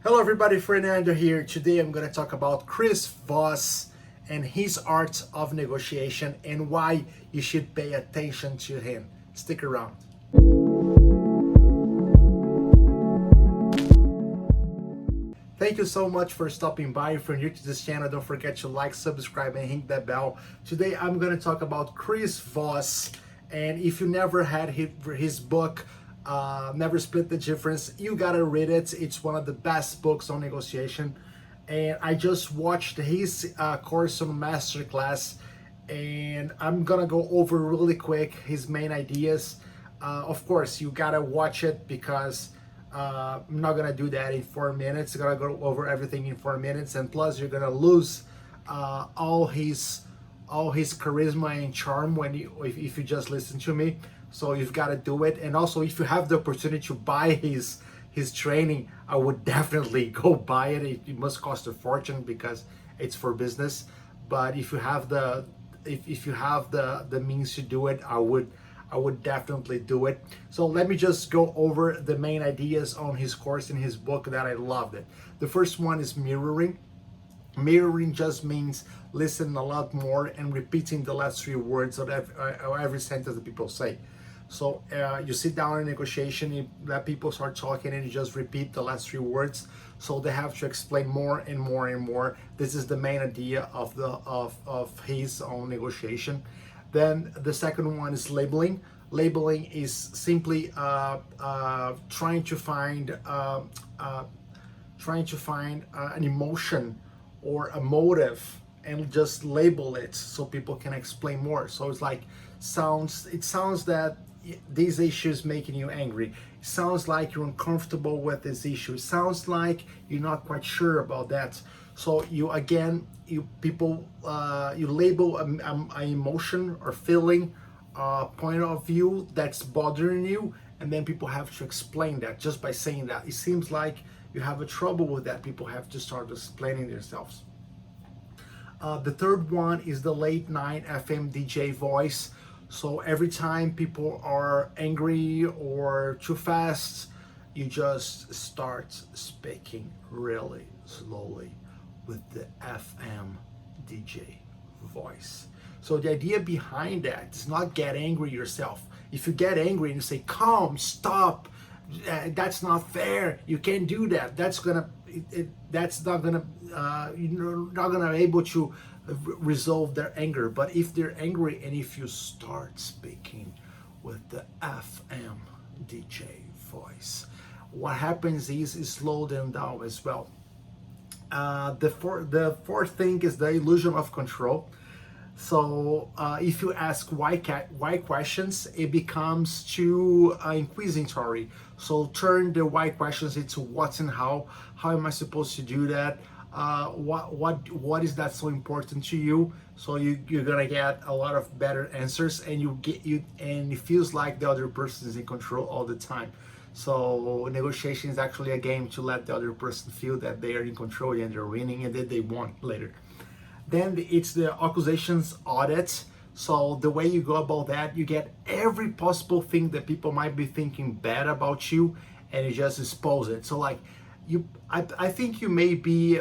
Hello everybody, Fernando here. Today I'm going to talk about Chris Voss and his art of negotiation and why you should pay attention to him. Stick around. Thank you so much for stopping by. If you're new to this channel, don't forget to like, subscribe, and hit that bell. Today I'm going to talk about Chris Voss, and if you never had his book, Never Split the Difference, you gotta read it. It's one of the best books on negotiation, and I just watched his course on masterclass, and I'm gonna go over really quick his main ideas. Of course, you gotta watch it because I'm not gonna do that in 4 minutes. I'm gonna go over everything in 4 minutes, and plus you're gonna lose all his charisma and charm if you just listen to me. So you've got to do it. And also, if you have the opportunity to buy his training, I would definitely go buy it. It must cost a fortune because it's for business. But if you have the means to do it, I would definitely do it. So let me just go over the main ideas on his course in his book that I loved it. The first one is mirroring. Mirroring just means listening a lot more and repeating the last 3 words of every sentence that people say. So you sit down in negotiation, you let people start talking, and you just repeat the last 3 words. So they have to explain more and more and more. This is the main idea of his own negotiation. Then the second one is labeling. Labeling is simply trying to find an emotion or a motive and just label it so people can explain more. So it's like it sounds that these issues making you angry. It sounds like you're uncomfortable with this issue. It sounds like you're not quite sure about that. So you label an emotion or feeling, point of view that's bothering you, and then people have to explain that just by saying that. It seems like you have a trouble with that. People have to start explaining themselves. The third one is the late night FM DJ voice. So every time people are angry or too fast, you just start speaking really slowly with the FM DJ voice. So the idea behind that is not get angry yourself. If you get angry and you say, calm, stop, that's not fair, you can't do that, you're not gonna be able to resolve their anger. But if they're angry and if you start speaking with the FM DJ voice, what happens is slow them down as well. The fourth thing is the illusion of control. So if you ask why questions, it becomes too inquisitory. So turn the why questions into what and how. How am I supposed to do that? What is that so important to you? So you're gonna get a lot of better answers, and and it feels like the other person is in control all the time. So negotiation is actually a game to let the other person feel that they are in control and they're winning and that they won later. Then it's the accusations audit. So the way you go about that, you get every possible thing that people might be thinking bad about you, and you just expose it. So like I think you may be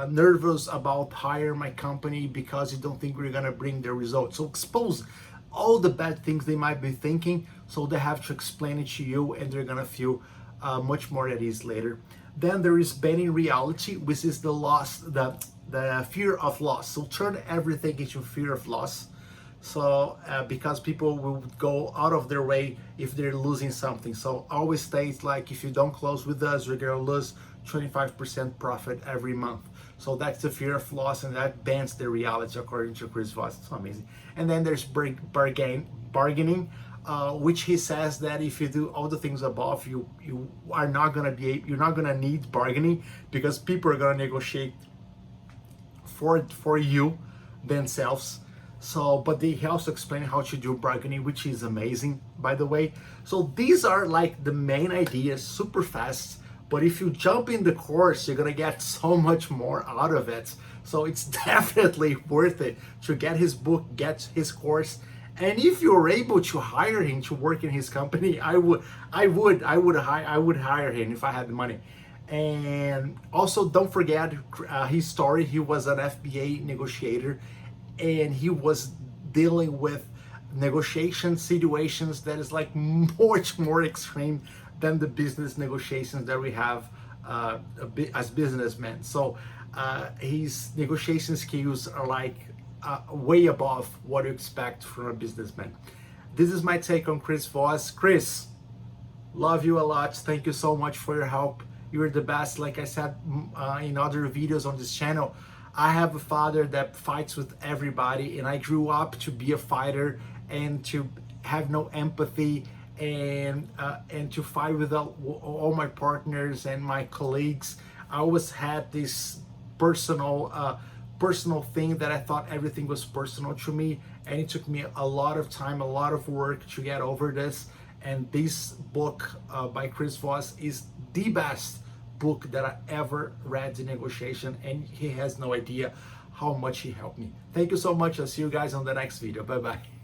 nervous about hiring my company because you don't think we're gonna bring the results. So expose all the bad things they might be thinking, so they have to explain it to you, and they're gonna feel much more at ease later. Then there is banning reality, which is the fear of loss. So turn everything into fear of loss. So because people will go out of their way if they're losing something. So always states like, if you don't close with us, you're gonna lose 25% profit every month. So that's the fear of loss, and that bans the reality according to Chris Voss. It's amazing. And then there's bargaining. Which he says that if you do all the things above, you're not gonna need bargaining, because people are gonna negotiate for you themselves. So, but they also explain how to do bargaining, which is amazing, by the way. So these are like the main ideas, super fast. But if you jump in the course, you're gonna get so much more out of it. So it's definitely worth it to get his book, get his course, And if you're able to hire him to work in his company, I would hire him if I had the money. And also, don't forget his story. He was an FBA negotiator, and he was dealing with negotiation situations that is like much more extreme than the business negotiations that we have as businessmen. So his negotiation skills are like way above what you expect from a businessman. This is my take on Chris Voss. Chris, love you a lot. Thank you so much for your help. You're the best. Like I said in other videos on this channel, I have a father that fights with everybody, and I grew up to be a fighter and to have no empathy and to fight with all my partners and my colleagues. I always had this personal thing that I thought everything was personal to me, and it took me a lot of time, a lot of work to get over this. And this book by Chris Voss is the best book that I ever read in negotiation, and he has no idea how much he helped me. Thank you so much. I'll see you guys on the next video. Bye bye.